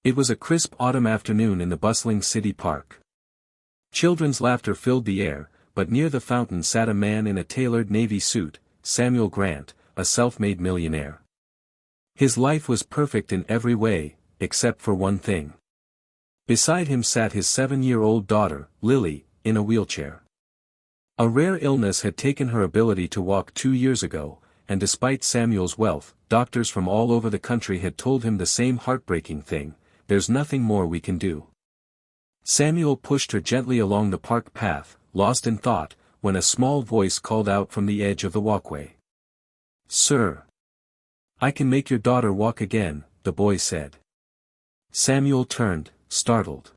It was a crisp autumn afternoon in the bustling city park. Children's laughter filled the air, but near the fountain sat a man in a tailored navy suit, Samuel Grant, a self-made millionaire. His life was perfect in every way, except for one thing. Beside him sat his 7-year-old daughter, Lily, in a wheelchair. A rare illness had taken her ability to walk 2 years ago, and despite Samuel's wealth, doctors from all over the country had told him the same heartbreaking thing: there's nothing more we can do. Samuel pushed her gently along the park path, lost in thought, when a small voice called out from the edge of the walkway. "Sir! I can make your daughter walk again," the boy said. Samuel turned, startled.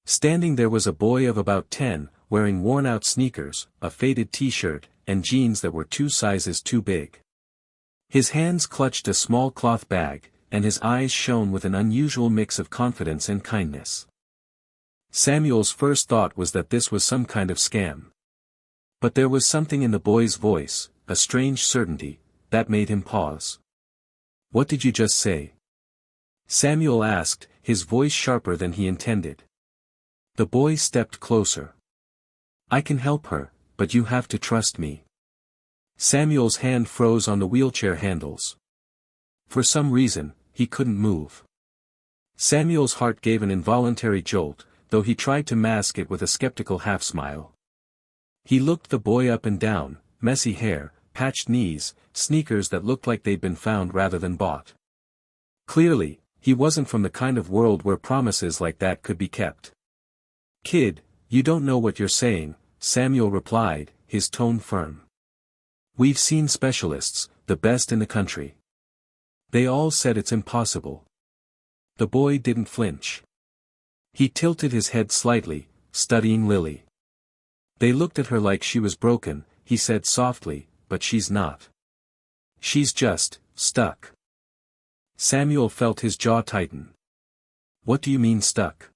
Standing there was a boy of about 10, wearing worn-out sneakers, a faded t-shirt, and jeans that were 2 sizes too big. His hands clutched a small cloth bag, and his eyes shone with an unusual mix of confidence and kindness. Samuel's first thought was that this was some kind of scam. But there was something in the boy's voice, a strange certainty, that made him pause. "What did you just say?" Samuel asked, his voice sharper than he intended. The boy stepped closer. "I can help her, but you have to trust me." Samuel's hand froze on the wheelchair handles. For some reason, he couldn't move. Samuel's heart gave an involuntary jolt, though he tried to mask it with a skeptical half-smile. He looked the boy up and down: messy hair, patched knees, sneakers that looked like they'd been found rather than bought. Clearly, he wasn't from the kind of world where promises like that could be kept. "Kid, you don't know what you're saying," Samuel replied, his tone firm. "We've seen specialists, the best in the country. They all said it's impossible." The boy didn't flinch. He tilted his head slightly, studying Lily. "They looked at her like she was broken," he said softly, "but she's not. She's just stuck." Samuel felt his jaw tighten. "What do you mean stuck?"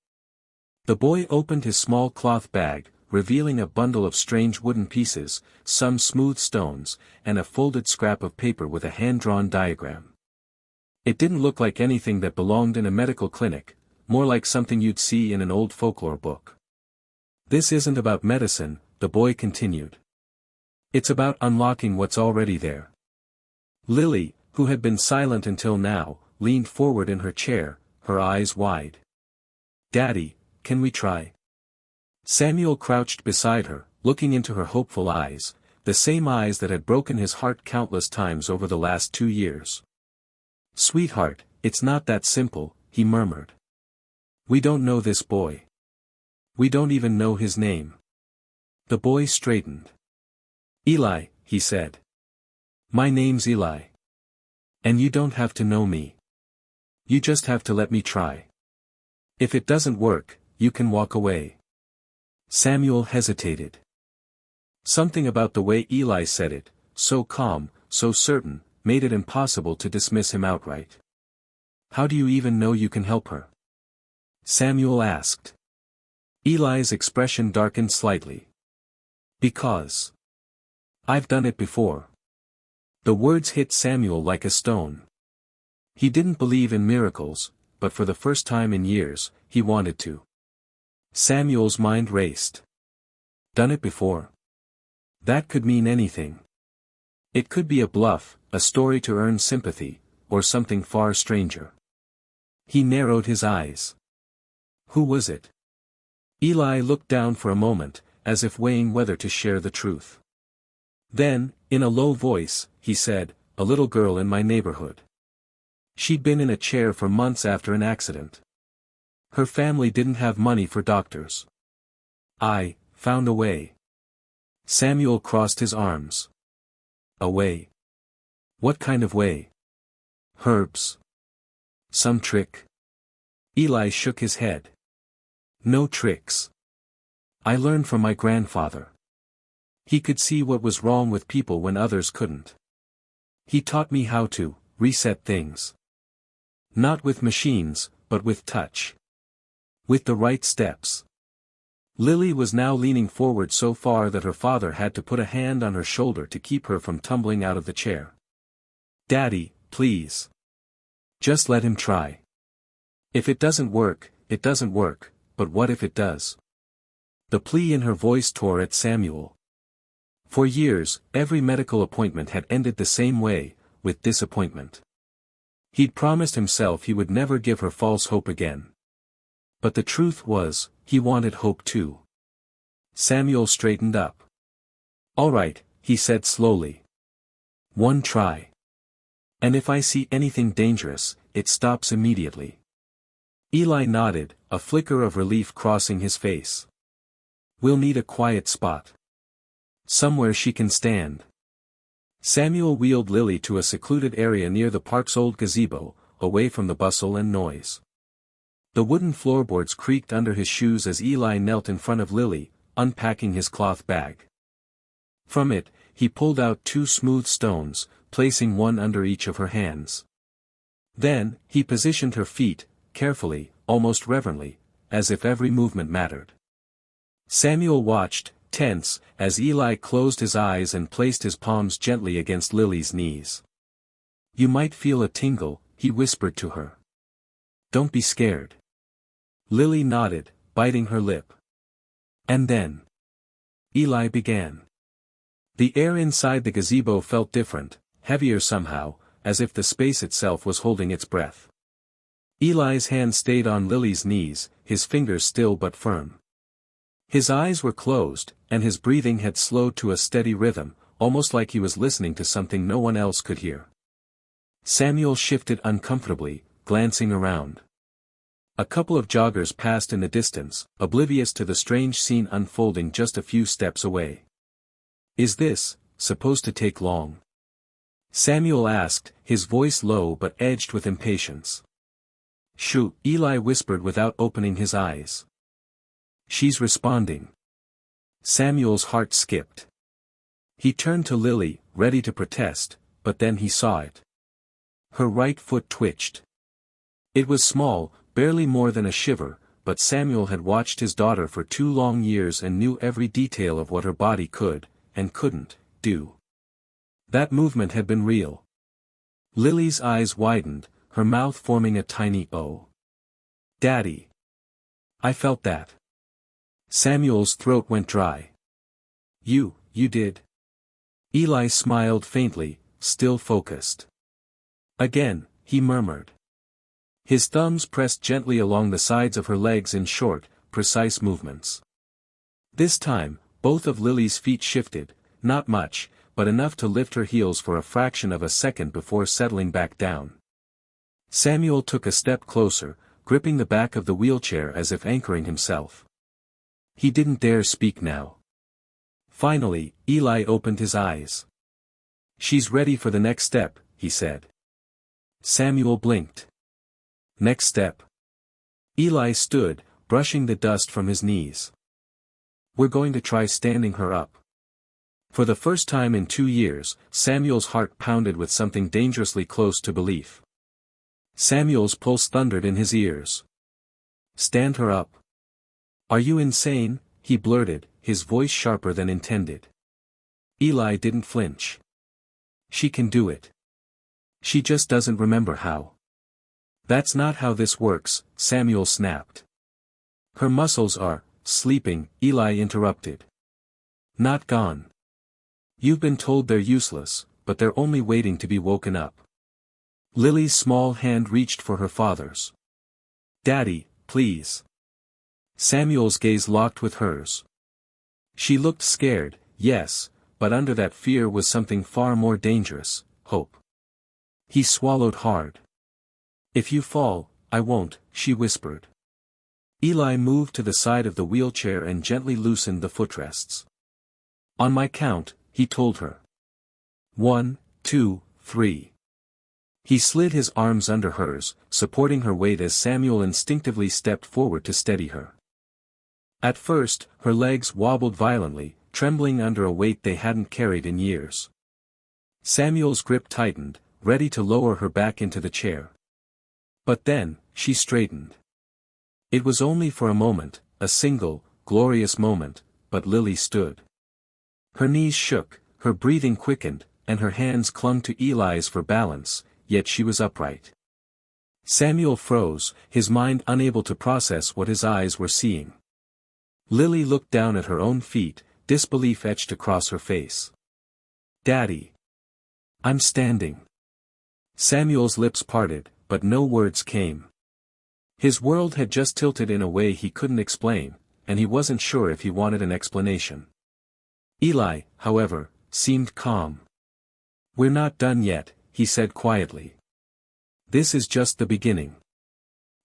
The boy opened his small cloth bag, revealing a bundle of strange wooden pieces, some smooth stones, and a folded scrap of paper with a hand-drawn diagram. It didn't look like anything that belonged in a medical clinic, more like something you'd see in an old folklore book. "This isn't about medicine," the boy continued. "It's about unlocking what's already there." Lily, who had been silent until now, leaned forward in her chair, her eyes wide. "Daddy, can we try?" Samuel crouched beside her, looking into her hopeful eyes, the same eyes that had broken his heart countless times over the last 2 years. "Sweetheart, it's not that simple," he murmured. "We don't know this boy. We don't even know his name." The boy straightened. "Eli," he said. "My name's Eli. And you don't have to know me. You just have to let me try. If it doesn't work, you can walk away." Samuel hesitated. Something about the way Eli said it, so calm, so certain, made it impossible to dismiss him outright. "How do you even know you can help her?" Samuel asked. Eli's expression darkened slightly. "Because I've done it before." The words hit Samuel like a stone. He didn't believe in miracles, but for the first time in years, he wanted to. Samuel's mind raced. Done it before? That could mean anything. It could be a bluff, a story to earn sympathy, or something far stranger. He narrowed his eyes. Who was it? Eli looked down for a moment, as if weighing whether to share the truth. Then, in a low voice, he said, "A little girl in my neighborhood. She'd been in a chair for months after an accident. Her family didn't have money for doctors. I found a way." Samuel crossed his arms. "A way? What kind of way? Herbs? Some trick?" Eli shook his head. "No tricks. I learned from my grandfather. He could see what was wrong with people when others couldn't. He taught me how to reset things. Not with machines, but with touch. With the right steps." Lily was now leaning forward so far that her father had to put a hand on her shoulder to keep her from tumbling out of the chair. "Daddy, please. Just let him try. If it doesn't work, it doesn't work, but what if it does? The plea in her voice tore at Samuel. For years, every medical appointment had ended the same way, with disappointment. He'd promised himself he would never give her false hope again. But the truth was, he wanted hope too. Samuel straightened up. "All right," he said slowly. "One try. And if I see anything dangerous, it stops immediately." Eli nodded, a flicker of relief crossing his face. "We'll need a quiet spot. Somewhere she can stand." Samuel wheeled Lily to a secluded area near the park's old gazebo, away from the bustle and noise. The wooden floorboards creaked under his shoes as Eli knelt in front of Lily, unpacking his cloth bag. From it, he pulled out 2 smooth stones, placing one under each of her hands. Then, he positioned her feet, carefully, almost reverently, as if every movement mattered. Samuel watched, tense, as Eli closed his eyes and placed his palms gently against Lily's knees. "You might feel a tingle," he whispered to her. "Don't be scared." Lily nodded, biting her lip. And then Eli began. The air inside the gazebo felt different, heavier somehow, as if the space itself was holding its breath. Eli's hand stayed on Lily's knees, his fingers still but firm. His eyes were closed, and his breathing had slowed to a steady rhythm, almost like he was listening to something no one else could hear. Samuel shifted uncomfortably, glancing around. A couple of joggers passed in the distance, oblivious to the strange scene unfolding just a few steps away. "Is this supposed to take long?" Samuel asked, his voice low but edged with impatience. "Shoo," Eli whispered without opening his eyes. "She's responding." Samuel's heart skipped. He turned to Lily, ready to protest, but then he saw it. Her right foot twitched. It was small, barely more than a shiver, but Samuel had watched his daughter for 2 long years and knew every detail of what her body could, and couldn't, do. That movement had been real. Lily's eyes widened, her mouth forming a tiny O. "Daddy. I felt that." Samuel's throat went dry. You did?" Eli smiled faintly, still focused. "Again," he murmured. His thumbs pressed gently along the sides of her legs in short, precise movements. This time, both of Lily's feet shifted, not much, but enough to lift her heels for a fraction of a second before settling back down. Samuel took a step closer, gripping the back of the wheelchair as if anchoring himself. He didn't dare speak now. Finally, Eli opened his eyes. "She's ready for the next step," he said. Samuel blinked. "Next step?" Eli stood, brushing the dust from his knees. "We're going to try standing her up." For the first time in 2 years, Samuel's heart pounded with something dangerously close to belief. Samuel's pulse thundered in his ears. "Stand her up? Are you insane?" he blurted, his voice sharper than intended. Eli didn't flinch. "She can do it. She just doesn't remember how." "That's not how this works," Samuel snapped. "Her muscles are sleeping," Eli interrupted. "Not gone. You've been told they're useless, but they're only waiting to be woken up." Lily's small hand reached for her father's. "Daddy, please." Samuel's gaze locked with hers. She looked scared, yes, but under that fear was something far more dangerous, hope. He swallowed hard. "If you fall, I won't," she whispered. Eli moved to the side of the wheelchair and gently loosened the footrests. "On my count," he told her. 1, 2, 3. He slid his arms under hers, supporting her weight as Samuel instinctively stepped forward to steady her. At first, her legs wobbled violently, trembling under a weight they hadn't carried in years. Samuel's grip tightened, ready to lower her back into the chair. But then, she straightened. It was only for a moment, a single, glorious moment, but Lily stood. Her knees shook, her breathing quickened, and her hands clung to Eli's for balance, yet she was upright. Samuel froze, his mind unable to process what his eyes were seeing. Lily looked down at her own feet, disbelief etched across her face. "Daddy. I'm standing." Samuel's lips parted, but no words came. His world had just tilted in a way he couldn't explain, and he wasn't sure if he wanted an explanation. Eli, however, seemed calm. "We're not done yet," he said quietly. "This is just the beginning."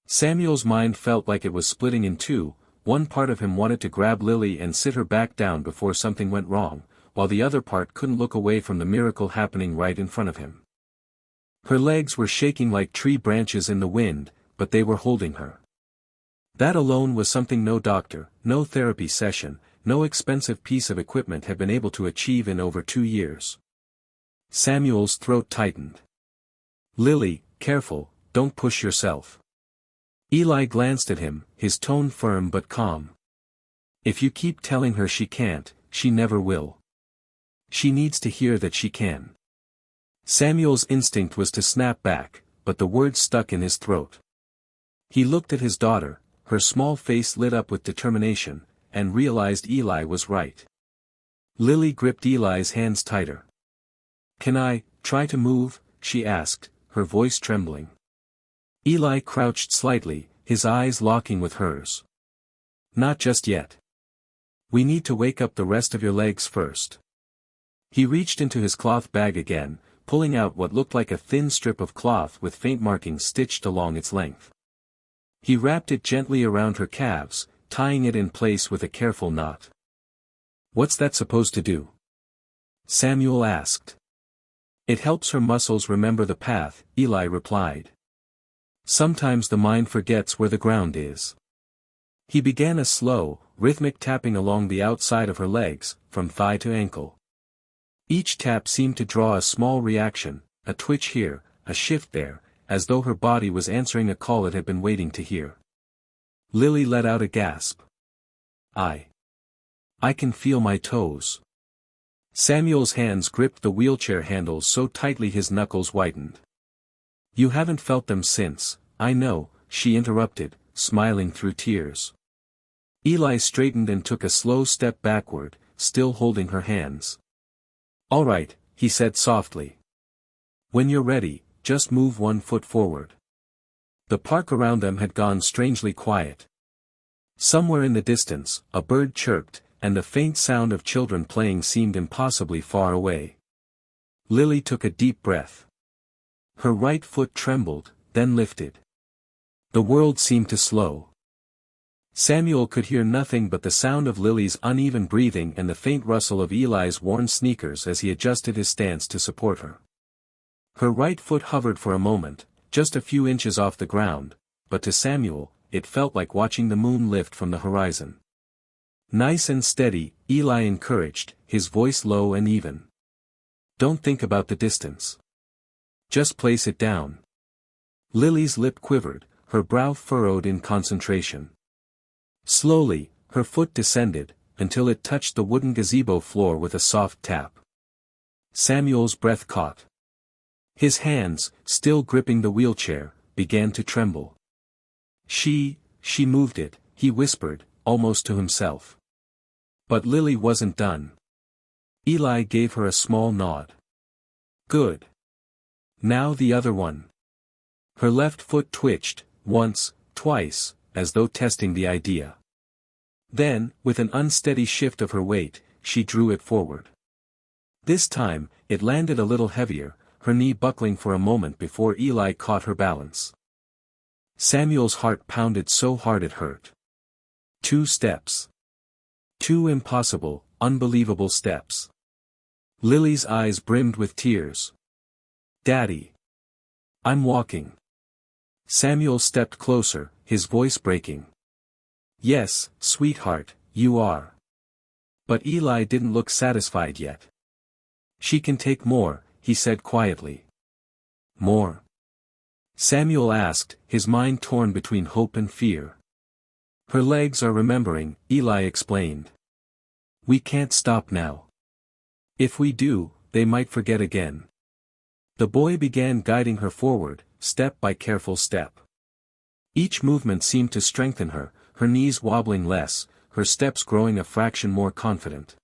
Samuel's mind felt like it was splitting in two. One part of him wanted to grab Lily and sit her back down before something went wrong, while the other part couldn't look away from the miracle happening right in front of him. Her legs were shaking like tree branches in the wind, but they were holding her. That alone was something no doctor, no therapy session, no expensive piece of equipment had been able to achieve in over 2 years. Samuel's throat tightened. "Lily, careful, don't push yourself." Eli glanced at him, his tone firm but calm. "If you keep telling her she can't, she never will. She needs to hear that she can." Samuel's instinct was to snap back, but the words stuck in his throat. He looked at his daughter, her small face lit up with determination, and realized Eli was right. Lily gripped Eli's hands tighter. "Can I try to move?" she asked, her voice trembling. Eli crouched slightly, his eyes locking with hers. "Not just yet. We need to wake up the rest of your legs first." He reached into his cloth bag again, pulling out what looked like a thin strip of cloth with faint markings stitched along its length. He wrapped it gently around her calves, tying it in place with a careful knot. "What's that supposed to do?" Samuel asked. "It helps her muscles remember the path," Eli replied. "Sometimes the mind forgets where the ground is." He began a slow, rhythmic tapping along the outside of her legs, from thigh to ankle. Each tap seemed to draw a small reaction, a twitch here, a shift there, as though her body was answering a call it had been waiting to hear. Lily let out a gasp. I can feel my toes." Samuel's hands gripped the wheelchair handles so tightly his knuckles whitened. "You haven't felt them since, I know," she interrupted, smiling through tears. Eli straightened and took a slow step backward, still holding her hands. "All right," he said softly. "When you're ready, just move 1 foot forward." The park around them had gone strangely quiet. Somewhere in the distance, a bird chirped, and the faint sound of children playing seemed impossibly far away. Lily took a deep breath. Her right foot trembled, then lifted. The world seemed to slow. Samuel could hear nothing but the sound of Lily's uneven breathing and the faint rustle of Eli's worn sneakers as he adjusted his stance to support her. Her right foot hovered for a moment, just a few inches off the ground, but to Samuel, it felt like watching the moon lift from the horizon. "Nice and steady," Eli encouraged, his voice low and even. "Don't think about the distance. Just place it down." Lily's lip quivered, her brow furrowed in concentration. Slowly, her foot descended, until it touched the wooden gazebo floor with a soft tap. Samuel's breath caught. His hands, still gripping the wheelchair, began to tremble. She moved it," he whispered, almost to himself. But Lily wasn't done. Eli gave her a small nod. "Good. Now the other one." Her left foot twitched, once, twice, as though testing the idea. Then, with an unsteady shift of her weight, she drew it forward. This time, it landed a little heavier, her knee buckling for a moment before Eli caught her balance. Samuel's heart pounded so hard it hurt. 2 steps. 2 impossible, unbelievable steps. Lily's eyes brimmed with tears. "Daddy. I'm walking." Samuel stepped closer, his voice breaking. "Yes, sweetheart, you are." But Eli didn't look satisfied yet. "She can take more," he said quietly. "More?" Samuel asked, his mind torn between hope and fear. "Her legs are remembering," Eli explained. "We can't stop now. If we do, they might forget again." The boy began guiding her forward, step by careful step. Each movement seemed to strengthen her, her knees wobbling less, her steps growing a fraction more confident.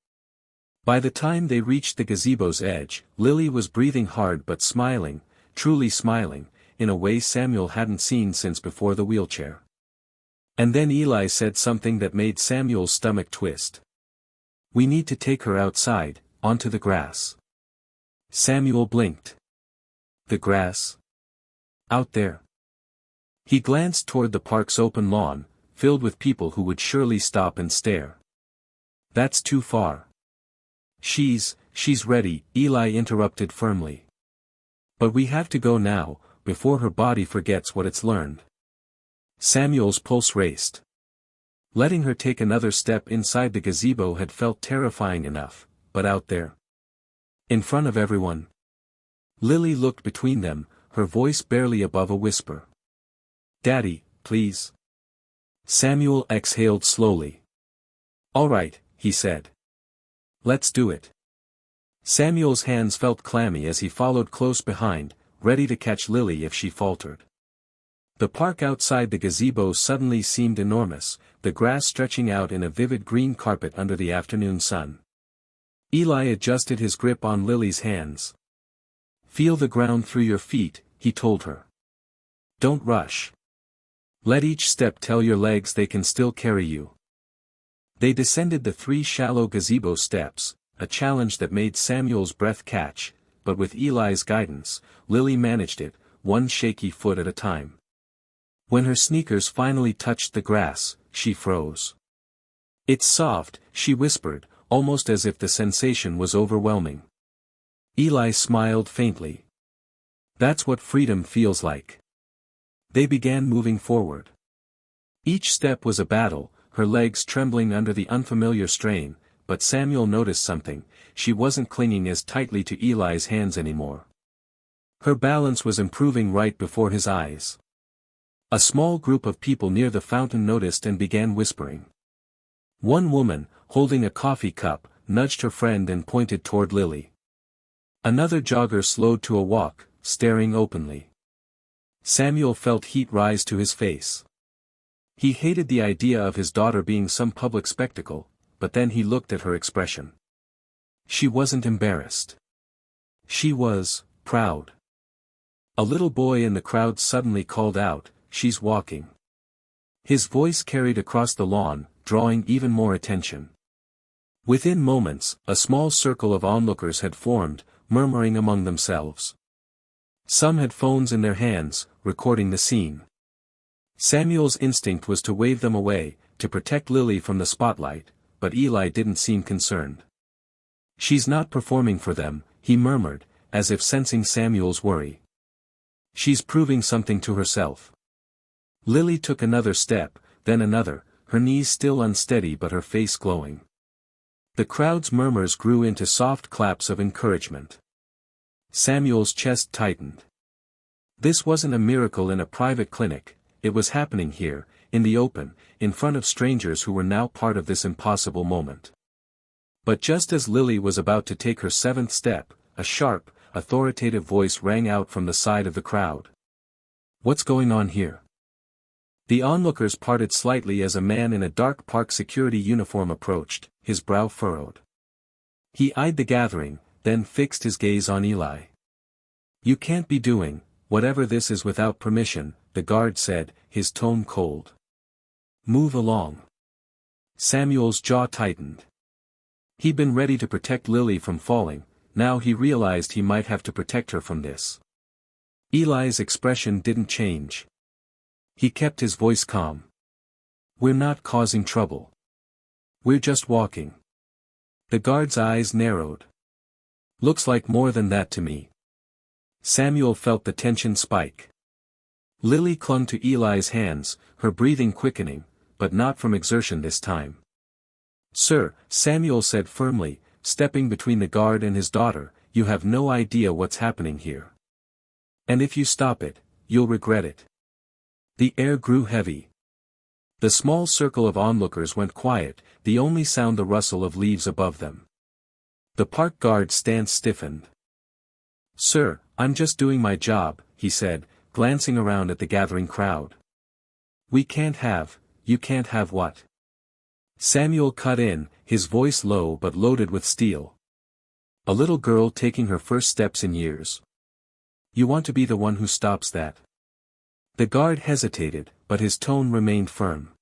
By the time they reached the gazebo's edge, Lily was breathing hard but smiling, truly smiling, in a way Samuel hadn't seen since before the wheelchair. And then Eli said something that made Samuel's stomach twist. "We need to take her outside, onto the grass." Samuel blinked. The grass? Out there? He glanced toward the park's open lawn, filled with people who would surely stop and stare. "That's too far." She's ready," Eli interrupted firmly. "But we have to go now, before her body forgets what it's learned." Samuel's pulse raced. Letting her take another step inside the gazebo had felt terrifying enough, but out there? In front of everyone? Lily looked between them, her voice barely above a whisper. "Daddy, please." Samuel exhaled slowly. "All right," he said. "Let's do it." Samuel's hands felt clammy as he followed close behind, ready to catch Lily if she faltered. The park outside the gazebo suddenly seemed enormous, the grass stretching out in a vivid green carpet under the afternoon sun. Eli adjusted his grip on Lily's hands. "Feel the ground through your feet," he told her. "Don't rush. Let each step tell your legs they can still carry you." They descended the 3 shallow gazebo steps, a challenge that made Samuel's breath catch, but with Eli's guidance, Lily managed it, one shaky foot at a time. When her sneakers finally touched the grass, she froze. "It's soft," she whispered, almost as if the sensation was overwhelming. Eli smiled faintly. "That's what freedom feels like." They began moving forward. Each step was a battle, her legs trembling under the unfamiliar strain, but Samuel noticed something: she wasn't clinging as tightly to Eli's hands anymore. Her balance was improving right before his eyes. A small group of people near the fountain noticed and began whispering. One woman, holding a coffee cup, nudged her friend and pointed toward Lily. Another jogger slowed to a walk, staring openly. Samuel felt heat rise to his face. He hated the idea of his daughter being some public spectacle, but then he looked at her expression. She wasn't embarrassed. She was proud. A little boy in the crowd suddenly called out, "She's walking." His voice carried across the lawn, drawing even more attention. Within moments, a small circle of onlookers had formed, murmuring among themselves. Some had phones in their hands, recording the scene. Samuel's instinct was to wave them away, to protect Lily from the spotlight, but Eli didn't seem concerned. "She's not performing for them," he murmured, as if sensing Samuel's worry. "She's proving something to herself." Lily took another step, then another, her knees still unsteady but her face glowing. The crowd's murmurs grew into soft claps of encouragement. Samuel's chest tightened. This wasn't a miracle in a private clinic, it was happening here, in the open, in front of strangers who were now part of this impossible moment. But just as Lily was about to take her 7th step, a sharp, authoritative voice rang out from the side of the crowd. "What's going on here?" The onlookers parted slightly as a man in a dark park security uniform approached, his brow furrowed. He eyed the gathering, then fixed his gaze on Eli. "You can't be doing whatever this is without permission," the guard said, his tone cold. "Move along." Samuel's jaw tightened. He'd been ready to protect Lily from falling, now he realized he might have to protect her from this. Eli's expression didn't change. He kept his voice calm. "We're not causing trouble. We're just walking." The guard's eyes narrowed. "Looks like more than that to me." Samuel felt the tension spike. Lily clung to Eli's hands, her breathing quickening, but not from exertion this time. "Sir," Samuel said firmly, stepping between the guard and his daughter, "you have no idea what's happening here. And if you stop it, you'll regret it." The air grew heavy. The small circle of onlookers went quiet, the only sound the rustle of leaves above them. The park guard's stance stiffened. "Sir, I'm just doing my job, he said, glancing around at the gathering crowd. You can't have what? Samuel cut in, his voice low but loaded with steel. A little girl taking her first steps in years. You want to be the one who stops that. The guard hesitated, but his tone remained firm.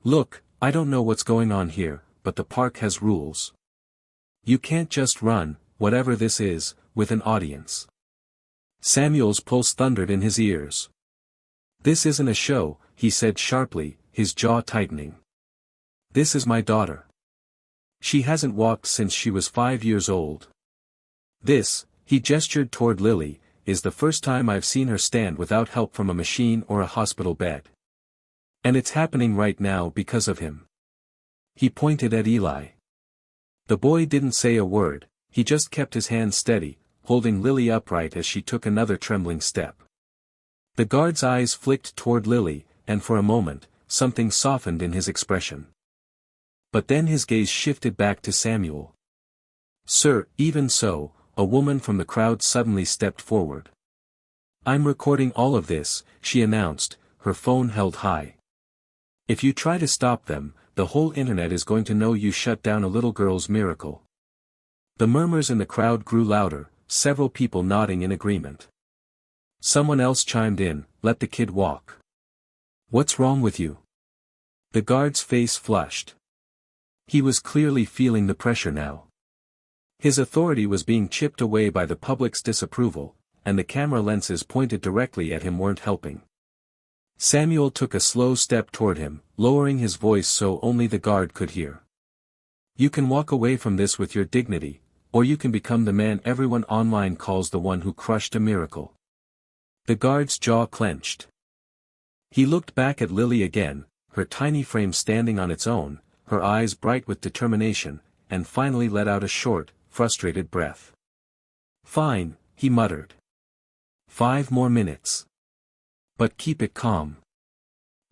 Look, I don't know what's going on here, but the park has rules. You can't just run, whatever this is, with an audience. Samuel's pulse thundered in his ears. This isn't a show, he said sharply, his jaw tightening. This is my daughter. She hasn't walked since she was 5 years old. This, he gestured toward Lily, is the first time I've seen her stand without help from a machine or a hospital bed. And it's happening right now because of him. He pointed at Eli. The boy didn't say a word, he just kept his hand steady, holding Lily upright as she took another trembling step. The guard's eyes flicked toward Lily, and for a moment, something softened in his expression. But then his gaze shifted back to Samuel. Sir, even so, a woman from the crowd suddenly stepped forward. I'm recording all of this, she announced, her phone held high. If you try to stop them, the whole internet is going to know you shut down a little girl's miracle. The murmurs in the crowd grew louder, several people nodding in agreement. Someone else chimed in, let the kid walk. What's wrong with you? The guard's face flushed. He was clearly feeling the pressure now. His authority was being chipped away by the public's disapproval, and the camera lenses pointed directly at him weren't helping. Samuel took a slow step toward him, lowering his voice so only the guard could hear. You can walk away from this with your dignity, or you can become the man everyone online calls the one who crushed a miracle. The guard's jaw clenched. He looked back at Lily again, her tiny frame standing on its own, her eyes bright with determination, and finally let out a short, frustrated breath. Fine, he muttered. 5 more minutes. But keep it calm.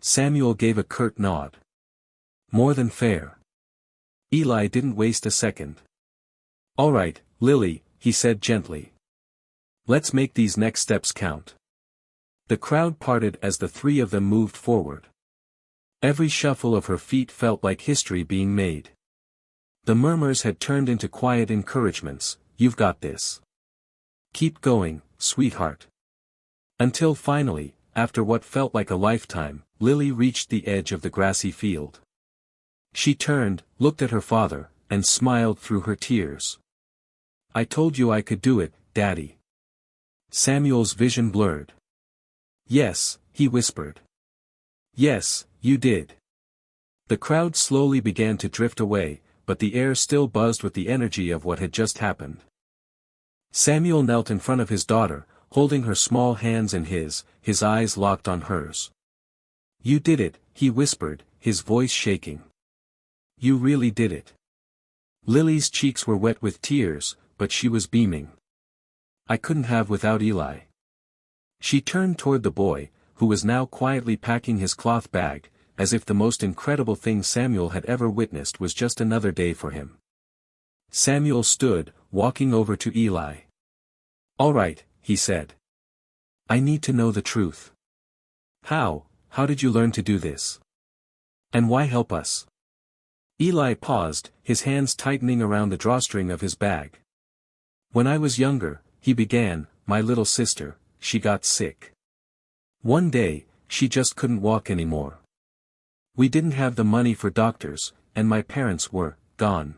Samuel gave a curt nod. More than fair. Eli didn't waste a second. All right, Lily, he said gently. Let's make these next steps count. The crowd parted as the three of them moved forward. Every shuffle of her feet felt like history being made. The murmurs had turned into quiet encouragements, you've got this. Keep going, sweetheart. Until finally, after what felt like a lifetime, Lily reached the edge of the grassy field. She turned, looked at her father, and smiled through her tears. I told you I could do it, Daddy. Samuel's vision blurred. Yes, he whispered. Yes, you did. The crowd slowly began to drift away, but the air still buzzed with the energy of what had just happened. Samuel knelt in front of his daughter, holding her small hands in his eyes locked on hers. You did it, he whispered, his voice shaking. You really did it. Lily's cheeks were wet with tears, but she was beaming. I couldn't have without Eli. She turned toward the boy, who was now quietly packing his cloth bag, as if the most incredible thing Samuel had ever witnessed was just another day for him. Samuel stood, walking over to Eli. All right, he said. I need to know the truth. How did you learn to do this? And why help us? Eli paused, his hands tightening around the drawstring of his bag. When I was younger, he began, my little sister, she got sick. One day, she just couldn't walk anymore. We didn't have the money for doctors, and my parents were gone.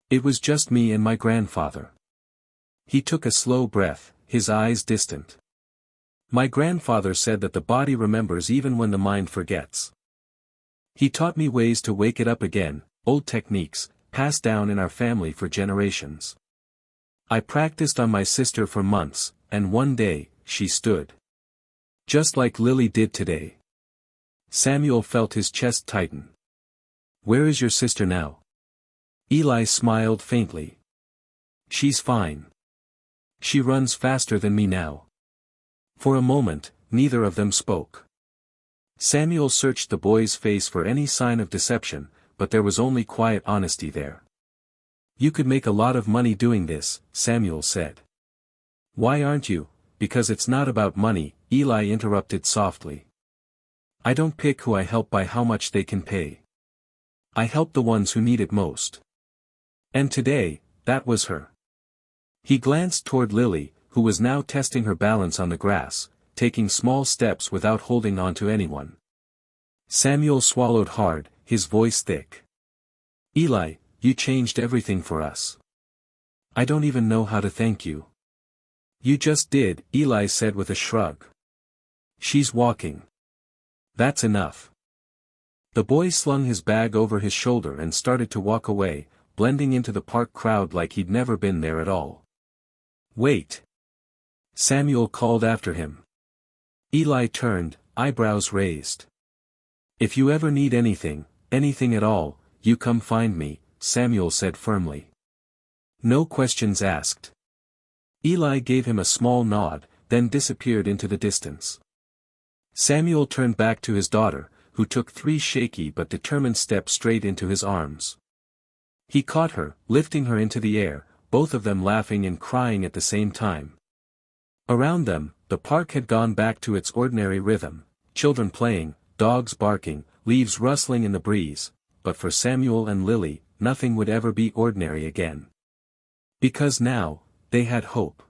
It was just me and my grandfather. He took a slow breath, his eyes distant. My grandfather said that the body remembers even when the mind forgets. He taught me ways to wake it up again, old techniques, passed down in our family for generations. I practiced on my sister for months, and one day, she stood. Just like Lily did today. Samuel felt his chest tighten. Where is your sister now? Eli smiled faintly. She's fine. She runs faster than me now. For a moment, neither of them spoke. Samuel searched the boy's face for any sign of deception, but there was only quiet honesty there. You could make a lot of money doing this, Samuel said. Why aren't you? Because it's not about money, Eli interrupted softly. I don't pick who I help by how much they can pay. I help the ones who need it most. And today, that was her. He glanced toward Lily, who was now testing her balance on the grass, taking small steps without holding on to anyone. Samuel swallowed hard, his voice thick. Eli, you changed everything for us. I don't even know how to thank you. You just did, Eli said with a shrug. She's walking. That's enough. The boy slung his bag over his shoulder and started to walk away, blending into the park crowd like he'd never been there at all. Wait. Samuel called after him. Eli turned, eyebrows raised. If you ever need anything at all, you come find me, Samuel said firmly. No questions asked. Eli gave him a small nod, then disappeared into the distance. Samuel turned back to his daughter, who took 3 shaky but determined steps straight into his arms. He caught her, lifting her into the air, both of them laughing and crying at the same time. Around them, the park had gone back to its ordinary rhythm, children playing, dogs barking, leaves rustling in the breeze, but for Samuel and Lily, nothing would ever be ordinary again. Because now, they had hope.